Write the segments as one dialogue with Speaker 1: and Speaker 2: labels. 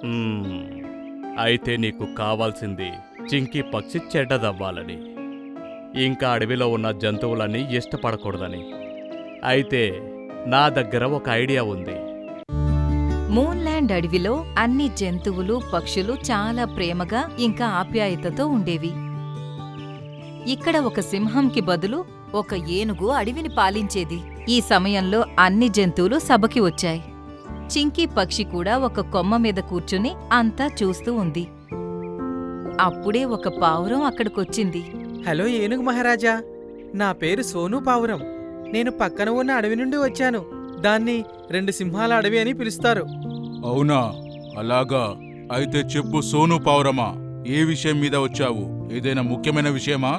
Speaker 1: మ్మ్. అయితే నీకు కావాల్సింది చింకీ పక్షి చెడ్డదవ్వాలని, ఇంకా అడవిలో ఉన్న జంతువులని ఇష్టపడకూడదని. అయితే నా దగ్గర ఒక ఐడియా ఉంది.
Speaker 2: మూన్ల్యాండ్ అడవిలో అన్ని జంతువులు పక్షులు చాలా ప్రేమగా ఇంకా ఆప్యాయతతో ఉండేవి. ఇక్కడ ఒక సింహంకి బదులు ఒక ఏనుగు అడవిని పాలించేది. ఈ సమయంలో అన్ని జంతువులు సభకి వచ్చాయి. చింకీ పక్షి కూడా ఒక కొమ్మ మీద కూర్చుని అంతా చూస్తూ ఉంది. అప్పుడే ఒక పావురం అక్కడికొచ్చింది.
Speaker 3: హలో ఏనుగు మహారాజా, నా పేరు సోను పావురం. నేను పక్కన ఉన్న అడవి నుండి వచ్చాను. దాన్ని 2 సింహాల అడవి అని పిలుస్తారు.
Speaker 4: అవునా, అలాగా. అయితే చెప్పు సోను పావురమా, ఏ విషయం మీద వచ్చావు? ఏదైనా ముఖ్యమైన విషయమా?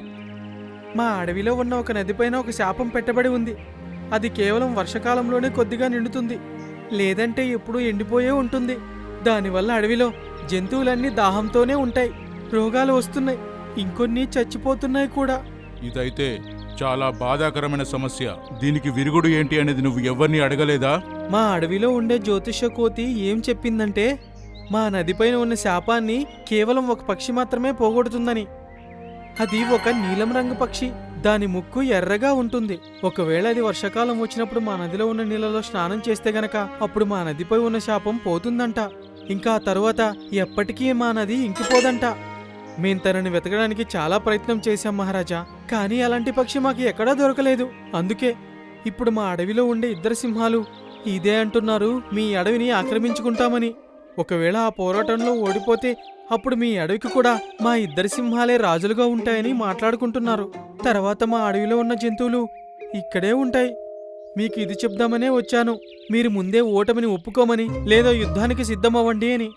Speaker 3: మా అడవిలో ఉన్న ఒక నదిపైన ఒక శాపం పెట్టబడి ఉంది. అది కేవలం వర్షకాలంలోనే కొద్దిగా నిండుతుంది, లేదంటే ఎప్పుడూ ఎండిపోయే ఉంటుంది. దానివల్ల అడవిలో జంతువులన్నీ దాహంతోనే ఉంటాయి. రోగాలు వస్తున్నాయి, ఇంకొన్ని చచ్చిపోతున్నాయి కూడా.
Speaker 4: ఇదైతే చాలా బాధాకరమైన సమస్య. దీనికి విరుగుడు ఏంటి అనేది నువ్వు ఎవరిని అడగలేదా?
Speaker 3: మా అడవిలో ఉండే జ్యోతిష కోతి ఏం చెప్పిందంటే, మా నదిపైన ఉన్న శాపాన్ని కేవలం ఒక పక్షి మాత్రమే పోగొడుతుందని. అది ఒక నీలం రంగు పక్షి. దాని ముక్కు ఎర్రగా ఉంటుంది. ఒకవేళ అది వర్షాకాలం వచ్చినప్పుడు మా నదిలో ఉన్న నీళ్ళలో స్నానం చేస్తే గనక అప్పుడు మా నదిపై ఉన్న శాపం పోతుందంట. ఇంకా ఆ తరువాత ఎప్పటికీ మా నది ఇంకిపోదంట. మేం తనని వెతకడానికి చాలా ప్రయత్నం చేశాం మహారాజా, కానీ అలాంటి పక్షి మాకు ఎక్కడా దొరకలేదు. అందుకే ఇప్పుడు మా అడవిలో ఉండే 2 సింహాలు ఇదే అంటున్నారు, మీ అడవిని ఆక్రమించుకుంటామని. ఒకవేళ ఆ పోరాటంలో ఓడిపోతే అప్పుడు మీ అడవికి కూడా మా 2 సింహాలే రాజులుగా ఉంటాయని మాట్లాడుకుంటున్నారు. తర్వాత మా అడవిలో ఉన్న జంతువులు ఇక్కడే ఉంటాయి. మీకు ఇది చెప్దామనే వచ్చాను. మీరు ముందే ఓటమిని ఒప్పుకోమని, లేదా యుద్ధానికి సిద్ధమవ్వండి అని.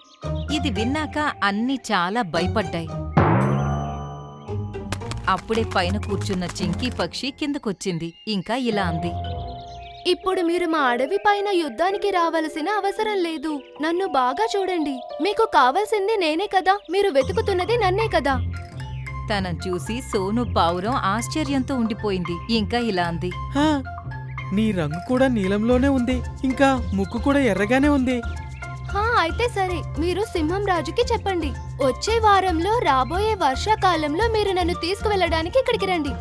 Speaker 2: ఇది విన్నాక అన్నీ చాలా భయపడ్డాయి. అప్పుడే పైన కూర్చున్న చింకీ పక్షి కిందకొచ్చింది. ఇంకా ఇలా అంది.
Speaker 5: ఇప్పుడు మీరు మా అడవి పైన యుద్ధానికి రావలసిన అవసరం లేదు. నన్ను బాగా చూడండి. మీకు కావలసింది నేనే కదా, మీరు వెతుకుతున్నది నన్నే కదా.
Speaker 2: తనను చూసి సోను పావురం ఆశ్చర్యంతో ఉండిపోయింది. ఇంకా ఇలా అంది.
Speaker 3: హా, నీ రంగు కూడా నీలంలోనే ఉంది, ఇంకా ముక్కు కూడా ఎర్రగానే ఉంది.
Speaker 5: అయితే సరే, మీరు సింహం రాజుకి చెప్పండి. వచ్చే వారంలో రాబోయే వర్షాకాలంలో మీరు నన్ను తీసుకువెళ్ళడానికి ఇక్కడికి రండి.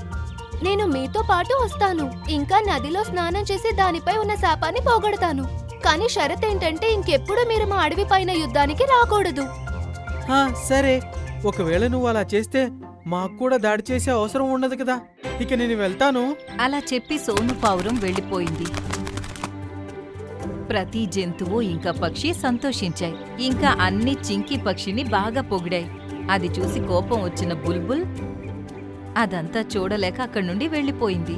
Speaker 5: నేను మీతో పాటు వస్తాను. ఇంకా నదిలో స్నానం చేసి దానిపై ఉన్న శాపాన్ని పోగొడతాను. కానీ షరత్ ఏంటంటే ఇంకెప్పుడు మీరు మా అడవి పైన యుద్ధానికి రాకూడదు.
Speaker 3: సరే, ఒకవేళ నువ్వు అలా చేస్తే మాకు కూడా దాడి చేసే అవసరం ఉండదు కదా. ఇక నేను వెళ్తాను.
Speaker 2: అలా చెప్పి సోను పావురం వెళ్ళిపోయింది. ప్రతి జంతువు ఇంకా పక్షి సంతోషించాయి. ఇంకా అన్ని చింకీ పక్షిని బాగా పొగిడాయి. అది చూసి కోపం వచ్చిన బుల్బుల్ అదంతా చూడలేక అక్కడి నుండి వెళ్ళిపోయింది.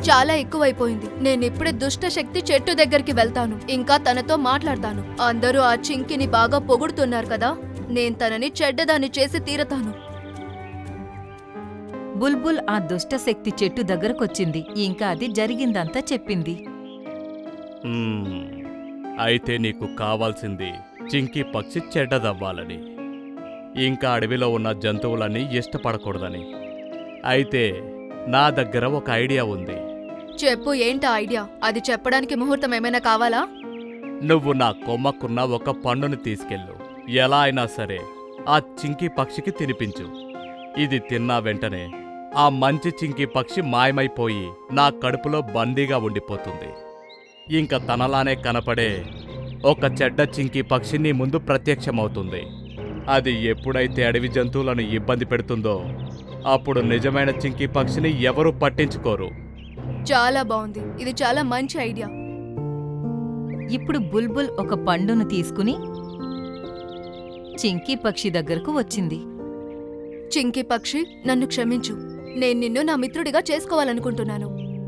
Speaker 5: చాలా ఎక్కువైపోయింది. నేనిప్పుడే దుష్ట శక్తి చెట్టు దగ్గరికి వెళ్తాను. ఇంకా తనతో మాట్లాడతాను. అందరూ ఆ చింకిని బాగా పొగుడుతున్నారు కదా, నేను తనని చెడ్డదాన్ని చేసి తీరతాను.
Speaker 2: బుల్బుల్ ఆ దుష్టశక్తి చెట్టు దగ్గరకొచ్చింది. ఇంకా అది జరిగిందంతా చెప్పింది.
Speaker 1: మ్మ్. అయితే నీకు కావాల్సింది చింకీ పక్షి చెడ్డదవ్వాలని, ఇంకా అడవిలో ఉన్న జంతువులని ఇష్టపడకూడదని. అయితే నా దగ్గర ఒక ఐడియా ఉంది.
Speaker 5: చెప్పు, ఏంటా ఐడియా? అది చెప్పడానికి ముహూర్తం ఏమైనా కావాలా?
Speaker 1: నువ్వు నా కొమ్మకున్న ఒక పండుని తీసుకెళ్ళు. ఎలా అయినా సరే ఆ చింకీ పక్షికి తినిపించు. ఇది తిన్నా వెంటనే ఆ మంచి చింకీ పక్షి మాయమైపోయి నా కడుపులో బందీగా ఉండిపోతుంది. ఇంకా తనలానే కనపడే ఒక చెడ్డ చింకీ పక్షి నీ ముందు ప్రత్యక్షమవుతుంది. అది ఎప్పుడైతే అడవి జంతువులను ఇబ్బంది పెడుతుందో అప్పుడు నిజమైన చింకీ పక్షిని ఎవరూ పట్టించుకోరు.
Speaker 5: చాలా బాగుంది. ఇది చాలా మంచి ఐడియా.
Speaker 2: ఇప్పుడు బుల్బుల్ ఒక పండును తీసుకుని చింకీ పక్షి దగ్గరకు వచ్చింది.
Speaker 5: చింకీ పక్షి, నన్ను క్షమించు. నేను నిన్ను నా మిత్రుడిగా చేసుకోవాలనుకుంటున్నాను.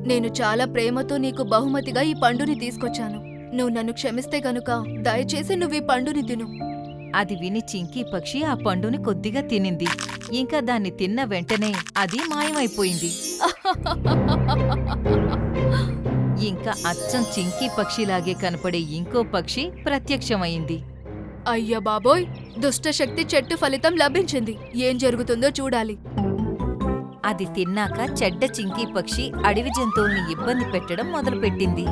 Speaker 5: నేను చాలా ప్రేమతో నీకు బహుమతిగా ఈ పండుని తీసుకొచ్చాను. నువ్వు నన్ను క్షమిస్తే గనుక దయచేసి నువ్వు ఈ పండుని తిను.
Speaker 2: అది విని చింకీ పక్షి ఆ పండుని కొద్దిగా తినింది. ఇంకా దాన్ని తిన్న వెంటనే అది మాయమైపోయింది. ఇంకా అచ్చం చింకీ పక్షిలాగే కనపడే ఇంకో పక్షి ప్రత్యక్షమైంది.
Speaker 5: అయ్య బాబోయ్, దుష్టశక్తి చెట్టు ఫలితం లభించింది. ఏం జరుగుతుందో చూడాలి.
Speaker 2: అది తిన్నాక చెడ్డ చింకీ పక్షి అడవి జంతువుల్ని ఇబ్బంది పెట్టడం మొదలుపెట్టింది.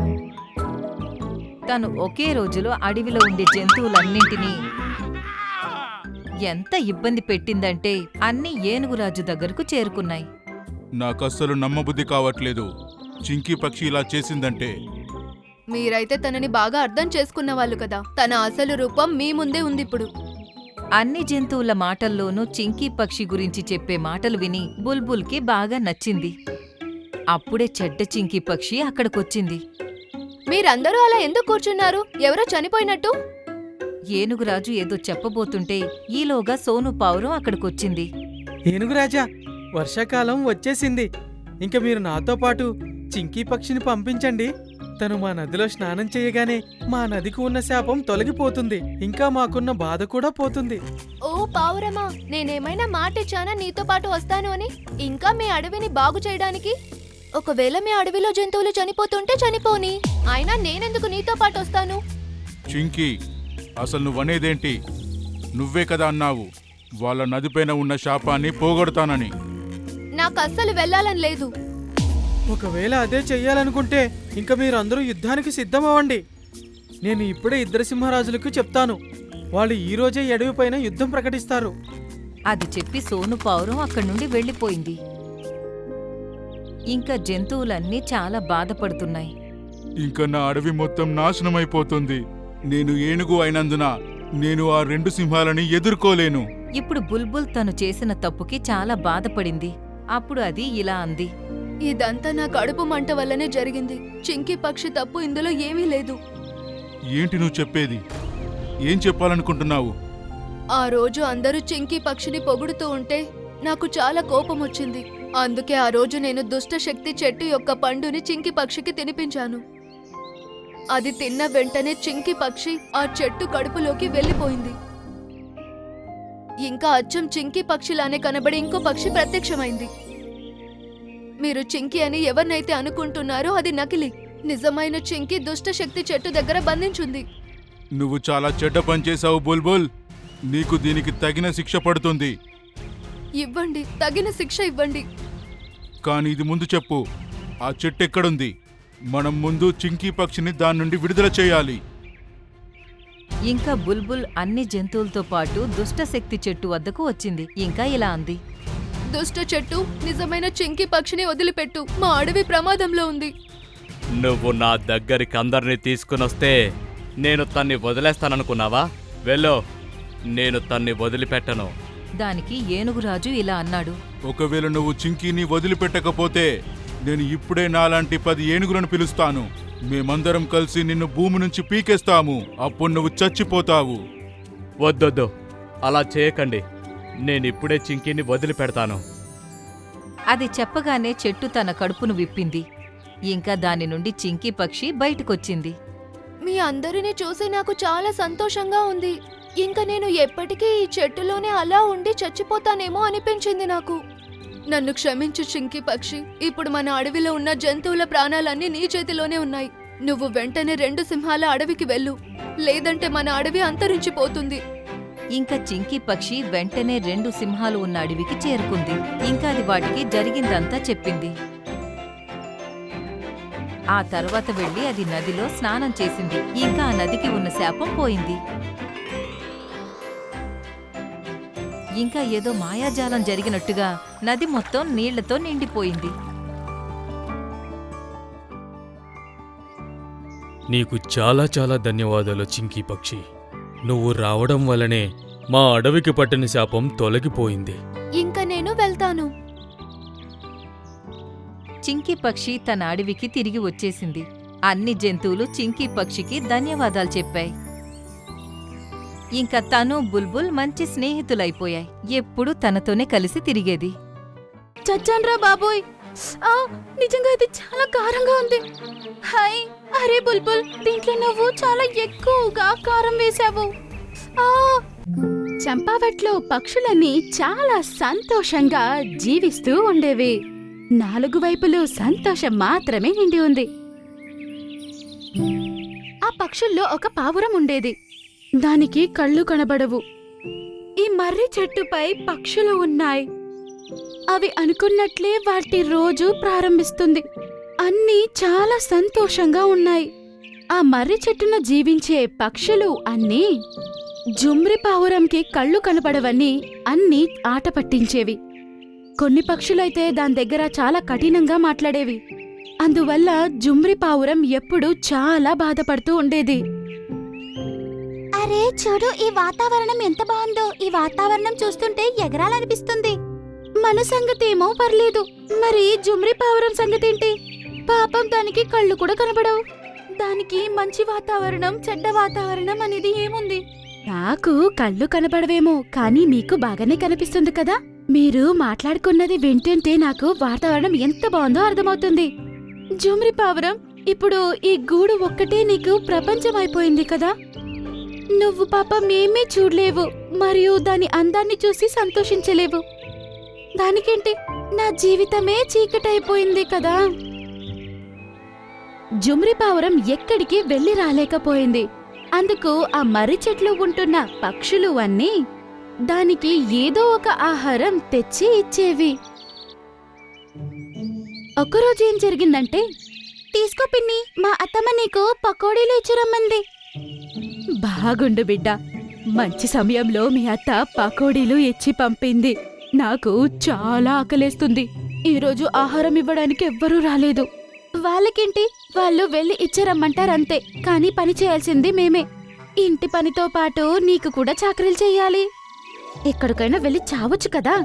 Speaker 2: తను ఒకే రోజులో అడవిలో ఉండే జంతువులన్నింటినీ ఎంత ఇబ్బంది పెట్టిందంటే అన్నీ ఏనుగురాజు దగ్గరకు చేరుకున్నాయి.
Speaker 4: నాకస్సలు నమ్మబుద్ధి కావట్లేదు. చింకీ పక్షి ఇలా చేసిందంటే
Speaker 5: మీరైతే తనని బాగా అర్థం చేసుకున్న వాళ్ళు కదా. తన అసలు రూపం మీ ముందే ఉంది ఇప్పుడు.
Speaker 2: అన్ని జంతువుల మాటల్లోనూ చింకీ పక్షి గురించి చెప్పే మాటలు విని బుల్బుల్కి బాగా నచ్చింది. అప్పుడే చెడ్డ చింకీ పక్షి అక్కడికొచ్చింది.
Speaker 5: మీరందరూ అలా ఎందుకు కూర్చున్నారు? ఎవరో చనిపోయినట్టు.
Speaker 2: ఏనుగురాజు ఏదో చెప్పబోతుంటే ఈలోగా సోను పావురం అక్కడికొచ్చింది.
Speaker 3: ఏనుగురాజా, వర్షాకాలం వచ్చేసింది. ఇంక మీరు నాతో పాటు చింకీ పక్షిని పంపించండి. తను మా నదిలో స్నానం చేయగానే మా నదికి ఉన్న శాపం తొలగిపోతుంది. ఇంకా మాకున్న బాధ కూడా పోతుంది.
Speaker 5: ఓ పావురమా, నేనేమైనా మాటిచ్చానా నీతో పాటు వస్తాను అని? ఇంకా మీ అడవిని బాగు చేయడానికి? ఒకవేళ మీ అడవిలో జంతువులు చనిపోతుంటే చనిపోని, అయినా నేనెందుకు నీతో పాటు వస్తాను?
Speaker 4: చింకీ, అసలు నువ్వనేదేంటి? నువ్వే కదా అన్నావు వాళ్ళ నదిపైన ఉన్న శాపాన్ని పోగొడతానని.
Speaker 5: నాకు అస్సలు వెళ్ళాలని లేదు.
Speaker 3: ఒకవేళ అదే చెయ్యాలనుకుంటే ఇంక మీరందరూ యుద్ధానికి సిద్ధమవ్వండి. నేను ఇప్పుడే ఇద్దరు సింహరాజులకు చెప్తాను. వాళ్ళు ఈ రోజే అడవిపైన యుద్ధం ప్రకటిస్తారు.
Speaker 2: అది చెప్పి సోను పావురం అక్కడి నుండి వెళ్ళిపోయింది. ఇంకా జంతువులన్నీ చాలా బాధపడుతున్నాయి.
Speaker 4: ఇంకా నా అడవి మొత్తం నాశనమైపోతుంది. నేను ఏనుగు అయినందున నేను ఆ 2 సింహాలని ఎదుర్కోలేను.
Speaker 2: ఇప్పుడు బుల్బుల్ తను చేసిన తప్పుకి చాలా బాధపడింది. అప్పుడు అది ఇలా అంది.
Speaker 5: ఇదంతా నా కడుపు మంట వల్లనే జరిగింది. చింకీ పక్షి తప్పు ఇందులో ఏమీ లేదు.
Speaker 4: ఏంటి నువ్వు చెప్పేది? ఏం చెప్పాలనుకుంటున్నావు?
Speaker 5: ఆ రోజు అందరూ చింకీ పక్షిని పొగుడుతూ ఉంటే నాకు చాలా కోపం వచ్చింది. అందుకే ఆ రోజు నేను దుష్టశక్తి చెట్టు యొక్క పండుని చింకీ పక్షికి తినిపించాను. అది తిన్న వెంటనే చింకీ పక్షి ఆ చెట్టు కడుపులోకి వెళ్ళిపోయింది. ఇంకా అచ్చం చింకీ పక్షిలానే కనబడి ఇంకో పక్షి ప్రత్యక్షమైంది. మీరు చింకీ అని ఎవరినైతే అనుకుంటున్నారో అది నకిలీ. నిజమైన చింకీ దుష్టశక్తి చెట్టు దగ్గర బంధించుంది.
Speaker 4: నువ్వు చాలా చెడ్డ పని చేశావు బుల్బుల్. నీకు దీనికి తగిన శిక్ష పడుతుంది.
Speaker 5: ఇవ్వండి, తగిన శిక్ష ఇవ్వండి.
Speaker 4: కానీ ఇది ముందు చెప్పు, ఆ చెట్టు ఎక్కడుంది? మనం ముందు చింకీ పక్షిని దాని నుండి విడుదల చేయాలి.
Speaker 2: ఇంకా బుల్బుల్ అన్ని జంతువులతో పాటు దుష్టశక్తి చెట్టు వద్దకు వచ్చింది. ఇంకా ఇలా అంది.
Speaker 5: దుష్ట చెట్టు, నిజమైన చింకీ పక్షిని వదిలిపెట్టు. మా అడవి ప్రమాదంలో ఉంది.
Speaker 1: నువ్వు నా దగ్గరికి అందరినీ తీసుకునొస్తే నేను తన్ని వదిలేస్తాననుకున్నావా? వెళ్ళు, నేను తన్ని వదిలిపెట్టను.
Speaker 2: దానికి ఏనుగురాజు ఇలా అన్నాడు.
Speaker 4: ఒకవేళ నువ్వు చింకీని వదిలిపెట్టకపోతే నేను ఇప్పుడే నాలాంటి 10 ఏనుగులను పిలుస్తాను. మేమందరం కలిసి నిన్ను భూమి నుంచి పీకేస్తాము. అప్పుడు నువ్వు చచ్చిపోతావు.
Speaker 1: వద్దొద్దు, అలా చేయకండి. నేనిప్పుడే చింకీని వదిలిపెడతాను.
Speaker 2: అది చెప్పగానే చెట్టు తన కడుపును విప్పింది. ఇంకా దాని నుండి చింకీ పక్షి బయటకొచ్చింది.
Speaker 5: మీ అందరినీ చూసి నాకు చాలా సంతోషంగా ఉంది. ఇంకా నేను ఎప్పటికీ ఈ చెట్టులోనే అలా ఉండి చచ్చిపోతానేమో అనిపించింది నాకు. నన్ను క్షమించు చింకీ పక్షి. ఇప్పుడు మన అడవిలో ఉన్న జంతువుల ప్రాణాలన్నీ నీ చేతిలోనే ఉన్నాయి. నువ్వు వెంటనే 2 సింహాల అడవికి వెళ్ళు, లేదంటే మన అడవి అంతరించిపోతుంది.
Speaker 2: ఇంకా చింకీ పక్షి వెంటనే 2 సింహాలు ఉన్న అడవికి చేరుకుంది. ఇంకా అది వాటికి జరిగిందంతా చెప్పింది. ఆ తర్వాత వెళ్లి అది నదిలో స్నానం చేసింది. ఇంకా ఆ నదికి ఉన్న శాపం పోయింది. ఇంకా ఏదో మాయాజాలం జరిగినట్టుగా నది మొత్తం నీళ్లతో నిండిపోయింది.
Speaker 6: నీకు చాలా చాలా ధన్యవాదాలు చింకీ పక్షి. నువ్వు రావడం వల్లనే మా అడవికి పట్టిన శాపం తొలగిపోయింది.
Speaker 5: ఇంకా నేను వెళ్తాను.
Speaker 2: చింకీ పక్షి తన అడవికి తిరిగి వచ్చేసింది. అన్ని జంతువులు చింకీ పక్షికి ధన్యవాదాలు చెప్పాయి. ఇంకా తను బుల్బుల్ మంచి స్నేహితులైపోయాయి. ఎప్పుడూ తనతోనే కలిసి తిరిగేది.
Speaker 5: చచ్చాన్రా బాబోయ్! నిజంగా ఇది చాలా కారంగా ఉంది. హాయ్, అరే బుల్బుల్, దీంట్లో నువ్వు చాలా ఎక్కువగా కారం వేశావు.
Speaker 7: చంపావట్లో పక్షులన్నీ చాలా సంతోషంగా జీవిస్తూ ఉండేవి. 4 వైపులు సంతోషం మాత్రమే నిండి ఉంది. ఆ పక్షుల్లో ఒక పావురం ఉండేది. దానికి కళ్ళు కనబడవు. ఈ మర్రి చెట్టుపై పక్షులు ఉన్నాయి. అవి అనుకున్నట్లే వాటి రోజు ప్రారంభిస్తుంది. అన్నీ చాలా సంతోషంగా ఉన్నాయి. ఆ మర్రి చెట్టున జీవించే పక్షులు అన్నీ జుమ్రి పావురంకి కళ్ళు కనపడవని అన్నీ ఆట పట్టించేవి. కొన్ని పక్షులైతే దాని దగ్గర చాలా కఠినంగా మాట్లాడేవి. అందువల్ల జుమ్రి పావురం ఎప్పుడూ చాలా బాధపడుతూ ఉండేది.
Speaker 8: అరే చూడు, ఈ వాతావరణం ఎంత బాగుందో. ఈ వాతావరణం చూస్తుంటే ఎగరాలనిపిస్తుంది.
Speaker 7: మన సంగతేమో పర్లేదు, మరి జుమ్రి పావురం సంగతేంటి? పాపం దానికి కళ్ళు కూడా కనబడవు. దానికి మంచి వాతావరణం, చెడ్డ వాతావరణం అనేది ఏముంది? నాకు కళ్ళు కనబడవేమో, కానీ మీకు బాగానే కనిపిస్తుంది కదా. మీరు మాట్లాడుకున్నది వింటుంటే నాకు వాతావరణం ఎంత బాగుందో అర్థమవుతుంది. జుమ్రి పావురం, ఇప్పుడు ఈ గూడు ఒక్కటే నీకు ప్రపంచం అయిపోయింది కదా. నువ్వు పాపం ఏమీ చూడలేవు, మరియు దాని అందాన్ని చూసి సంతోషించలేవు. దానికేంటి, నా జీవితమే చీకటైపోయింది కదా. జుమ్రి పావురం ఎక్కడికి వెళ్లి రాలేకపోయింది. అందుకు ఆ మర్రి చెట్లు ఉంటున్న పక్షులు అన్నీ దానికి ఏదో ఒక ఆహారం తెచ్చి ఇచ్చేవి. ఒకరోజు ఏం జరిగిందంటే,
Speaker 8: తీసుకో పిన్ని, మా అత్తమ్మ నీకు పకోడీలు ఇచ్చిరమ్మంది.
Speaker 7: బాగుండు బిడ్డ, మంచి సమయంలో మీ అత్త పకోడీలు ఇచ్చి పంపింది. నాకు చాలా ఆకలేస్తుంది. ఈరోజు ఆహారం ఇవ్వడానికి ఎవ్వరూ రాలేదు. వాళ్ళకేంటి, వాళ్ళు వెళ్ళి ఇచ్చారమ్మంటారంతే, కానీ పని చేయాల్సింది మేమే. ఇంటి పనితో పాటు నీకు కూడా చాకరీలు చెయ్యాలి. ఎక్కడికైనా వెళ్ళి చావచ్చు కదా.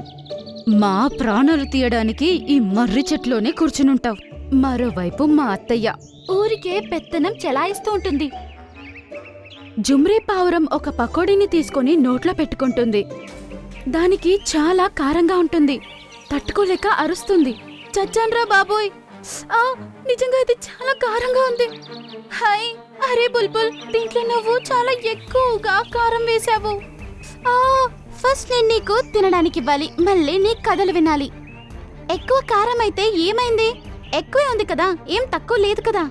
Speaker 7: మా ప్రాణాలు తీయడానికి ఈ మర్రి చెట్లోనే కూర్చునుంటావు. మరోవైపు మా అత్తయ్య ఊరికే పెత్తనం చెలాయిస్తూ ఉంటుంది. జుమ్రీ పావురం ఒక పకోడీని తీసుకొని నోట్లో పెట్టుకుంటుంది. దానికి చాలా కారంగా ఉంటుంది. తట్టుకోలేక అరుస్తుంది. చచ్చాన్రా బాబోయ్, నిజంగా ఇది చాలా కారంగా ఉంది. హాయ్, అరే బుల్బుల్, దీంట్లో నువ్వు చాలా ఎక్కువగా కారం వేశావు.
Speaker 8: ఫస్ట్ నేను నీకు తినడానికి ఇవ్వాలి, మళ్ళీ నీ కథలు వినాలి. ఎక్కువ కారం అయితే ఏమైంది? ఎక్కువే ఉంది కదా, ఏం తక్కువ లేదు కదా.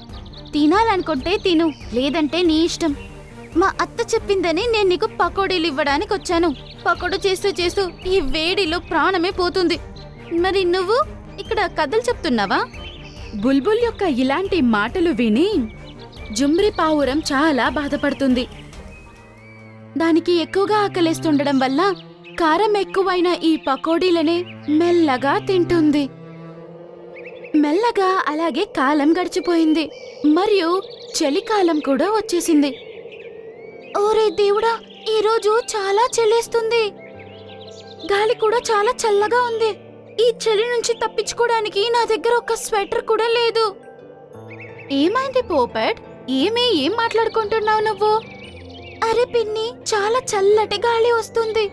Speaker 8: తినాలనుకుంటే తిను, లేదంటే నీ ఇష్టం. మా అత్త చెప్పిందని నేను నీకు పకోడీలు ఇవ్వడానికి వచ్చాను. పకోడీ చేస్తూ చేస్తూ ఈ వేడిలో ప్రాణమే పోతుంది. మరి నువ్వు ఇక్కడ కథలు చెప్తున్నావా?
Speaker 7: బుల్బుల్ యొక్క ఇలాంటి మాటలు విని జుమ్రి పావురం చాలా బాధపడుతుంది. దానికి ఎక్కువగా ఆకలేస్తుండడం వల్ల కారం ఎక్కువైన ఈ పకోడీలనే మెల్లగా తింటుంది. మెల్లగా అలాగే కాలం గడిచిపోయింది, మరియు చలికాలం కూడా వచ్చేసింది.
Speaker 8: ఓరే దేవుడా, ఈరోజు చాలా చలేస్తుంది.
Speaker 7: గాలి కూడా చాలా చల్లగా ఉంది. ఈ చలి నుంచి తప్పించుకోవడానికి నా దగ్గర ఒక స్వెటర్ కూడా లేదు. ఏమైంది పోపట్? ఏం మాట్లాడుకుంటున్నావు నువ్వు?
Speaker 8: అరే పిన్ని, చాలా చల్లటి గాలి వస్తుంది.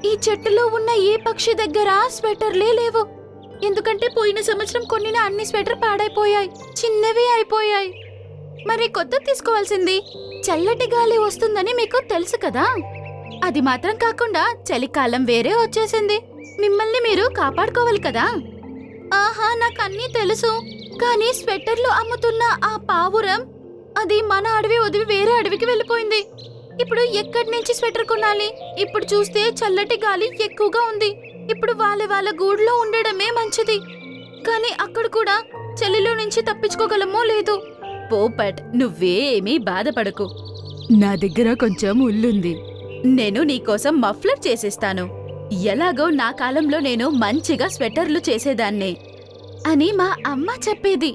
Speaker 7: ఈ చెట్టులో ఉన్న ఏ పక్షి దగ్గర స్వెటర్లే లేవు. ఎందుకంటే పోయిన సంవత్సరం కొన్నిన అన్ని స్వెటర్ పాడైపోయాయి, చిన్నవి అయిపోయాయి. మరి కొత్త తీసుకోవాల్సింది. చల్లటి గాలి వస్తుందని మీకు తెలుసు కదా. అది మాత్రం కాకుండా చలికాలం వేరే వచ్చేసింది. మిమ్మల్ని మీరు కాపాడుకోవాలి కదా. ఆహా, నాకన్నీ తెలుసు. కానీ స్వెటర్లు అమ్ముతున్న ఆ పావురం, అది మన అడవి వదిలి వేరే అడవికి వెళ్ళిపోయింది. ఇప్పుడు ఎక్కడి నుంచి స్వెటర్ కొనాలి? ఇప్పుడు చూస్తే చల్లటి గాలి ఎక్కువగా ఉంది. ఇప్పుడు వాళ్ళ గూడులో ఉండడమే మంచిది. కానీ అక్కడ కూడా చలిలో నుంచి తప్పించుకోగలమో లేదు. పోపట్, నువ్వేమీ బాధపడకు. నా దగ్గర కొంచెం ఉల్లుంది. నేను నీకోసం మఫ్లర్ చేసేస్తాను. ఎలాగో నా కాలంలో నేను మంచిగా స్వెటర్లు చేసేదాన్నే అని మా అమ్మ చెప్పేది.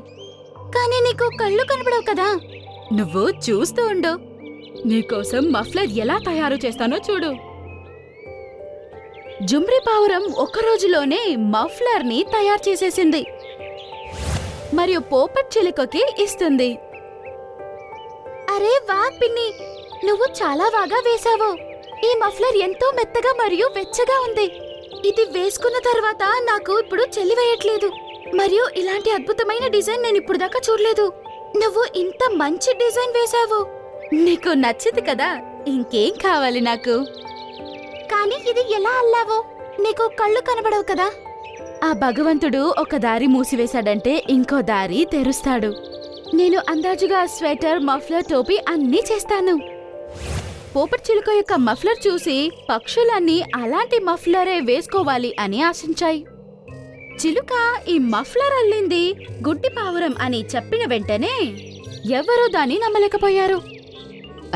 Speaker 7: కానీ నీకు కళ్ళు కనబడవు కదా. నువ్వు చూస్తూ ఉండు, నీకోసం మఫ్లర్ ఎలా తయారు చేస్తానో చూడు. జుమ్రి పావురం ఒక్క రోజులోనే మఫ్లర్ని తయారు చేసేసింది మరియు పోపట్ చిలుకకి ఇస్తుంది.
Speaker 8: అరే వా పిన్ని, నువ్వు చాలా బాగా వేశావు. ఈ మఫ్లర్ ఎంతో మెత్తగా మరియు వెచ్చగా ఉంది. ఇది వేసుకున్న తర్వాత నాకు ఇప్పుడు చలి వేయట్లేదు. మరియు ఇలాంటి అద్భుతమైన డిజైన్ నేను ఇప్పుడు దాకా చూడలేదు. నువ్వు ఇంత మంచి డిజైన్ వేశావు.
Speaker 7: నీకు నచ్చింది కదా, ఇంకేం కావాలి నాకు?
Speaker 8: కానీ ఇది ఎలా అల్లావో? నీకు కళ్ళు కనబడవు కదా.
Speaker 7: ఆ భగవంతుడు ఒక దారి మూసివేశాడంటే ఇంకో దారి తెరుస్తాడు. నేను అందాజుగా స్వెటర్, మఫ్లర్, టోపీ అన్నీ చేస్తాను. పోపట్ చిలుక యొక్క మఫ్లర్ చూసి పక్షులన్నీ అలాంటి మఫ్లరే వేసుకోవాలి అని ఆశించాయి. చిలుక ఈ మఫ్లర్ అల్లింది గుడ్డి పావురం అని చెప్పిన వెంటనే
Speaker 8: ఎవరూ దాన్ని నమ్మలేకపోయారు.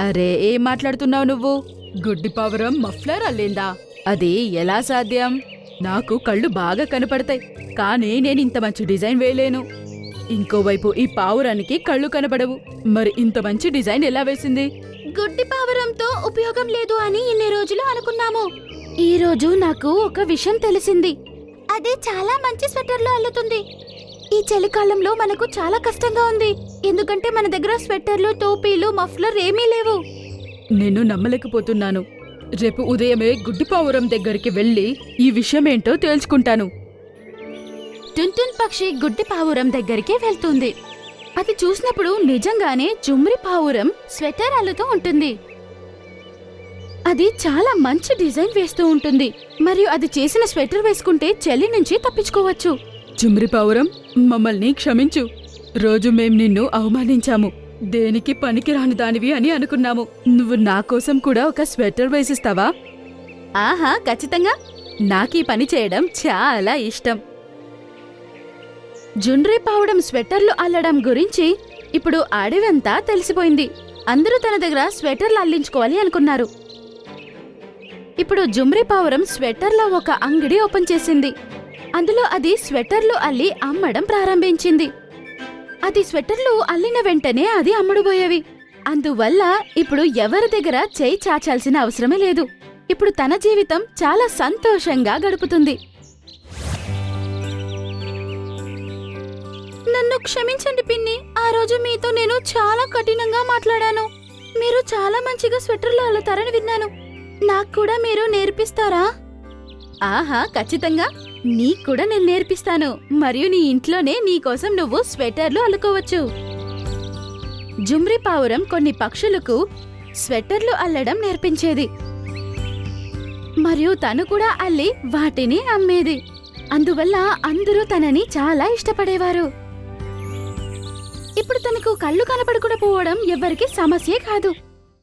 Speaker 7: అరే ఏం మాట్లాడుతున్నావు నువ్వు? గుడ్డి పావురం మఫ్లర్ అల్లిందా? అది ఎలా సాధ్యం? నాకు కళ్ళు బాగా కనపడతాయి, కానీ నేను ఇంత మంచి డిజైన్ వేయలేను. ఇంకోవైపు ఈ పావురానికి కళ్ళు కనపడవు, మరి ఇంత మంచి డిజైన్ ఎలా వేసింది?
Speaker 8: గుడ్డి పావురంతో ఉపయోగం లేదు అని ఇన్ని రోజులు అనుకున్నాము. ఈ రోజు నాకు ఒక విషయం తెలిసింది. అది చాలా మంచి స్వెటర్లు అల్లుతుంది. ఈ చలికాలంలో మనకు చాలా కష్టంగా ఉంది, ఎందుకంటే మన దగ్గర స్వెటర్లు, టోపీలు, మఫ్లర్ ఏమీ లేవు.
Speaker 7: నేను నమ్మలేకపోతున్నాను. రేపు ఉదయమే గుడ్డి పావురం దగ్గరికి వెళ్ళి ఈ విషయమేంటో తేల్చుకుంటాను.
Speaker 8: టున్టున్ పక్షి గుడ్డి పావురం దగ్గరికి వెళ్తుంది. అది చూసినప్పుడు నిజంగానే జుమ్రి పావురం స్వెటర్ అల్లుతూ ఉంటుంది. అది చాలా మంచి డిజైన్ వేస్తూ ఉంటుంది, మరియు అది చేసిన స్వెటర్ వేసుకుంటే చలి నుంచి తప్పించుకోవచ్చు.
Speaker 7: జుమ్రి పావురం, మమ్మల్ని క్షమించు. రోజు మేం నిన్ను అవమానించాము, దేనికి పనికిరాని దానివి అని అనుకున్నాము. నువ్వు నా కోసం కూడా ఒక స్వెటర్ వేసిస్తావా?
Speaker 8: ఆహా, ఖచ్చితంగా.
Speaker 7: నాకీ పని చేయడం చాలా ఇష్టం.
Speaker 8: జుండ్రి పావురం స్వెటర్లు అల్లడం గురించి ఇప్పుడు అడవంతా తెలిసిపోయింది. అందరూ తన దగ్గర స్వెటర్లు అల్లించుకోవాలి అనుకున్నారు. ఇప్పుడు జుమ్రి పావురం స్వెటర్ల ఒక అంగడి ఓపెన్ చేసింది. అందులో అది స్వెటర్లు అల్లి అమ్మడం ప్రారంభించింది. అది స్వెటర్లు అల్లిన వెంటనే అది అమ్ముడుపోయేవి. అందువల్ల ఇప్పుడు ఎవరి దగ్గర చేయి చాచాల్సిన అవసరమే లేదు. ఇప్పుడు తన జీవితం చాలా సంతోషంగా గడుపుతుంది. నన్ను క్షమించండి పిన్ని, ఆ రోజు మీతో నేను చాలా కఠినంగా మాట్లాడాను. మీరు చాలా మంచిగా స్వెటర్లు అల్లుతారని విన్నాను. నాకు కూడా మీరు నేర్పిస్తారా? ఆహా, ఖచ్చితంగా. నీకు కూడా నేను నేర్పిస్తాను, మరియు నీ ఇంట్లోనే నీకోసం నువ్వు స్వెటర్లు అల్లుకోవచ్చు. జుమ్రి పావురం కొన్ని పక్షులకు స్వెటర్లు అల్లడం నేర్పించేది, మరియు తను కూడా అల్లి వాటిని అమ్మేది. అందువల్ల అందరూ తనని చాలా ఇష్టపడేవారు. ఇప్పుడు తనకు కళ్ళు కనపడకుండా పోవడం ఎవ్వరికీ సమస్యే కాదు.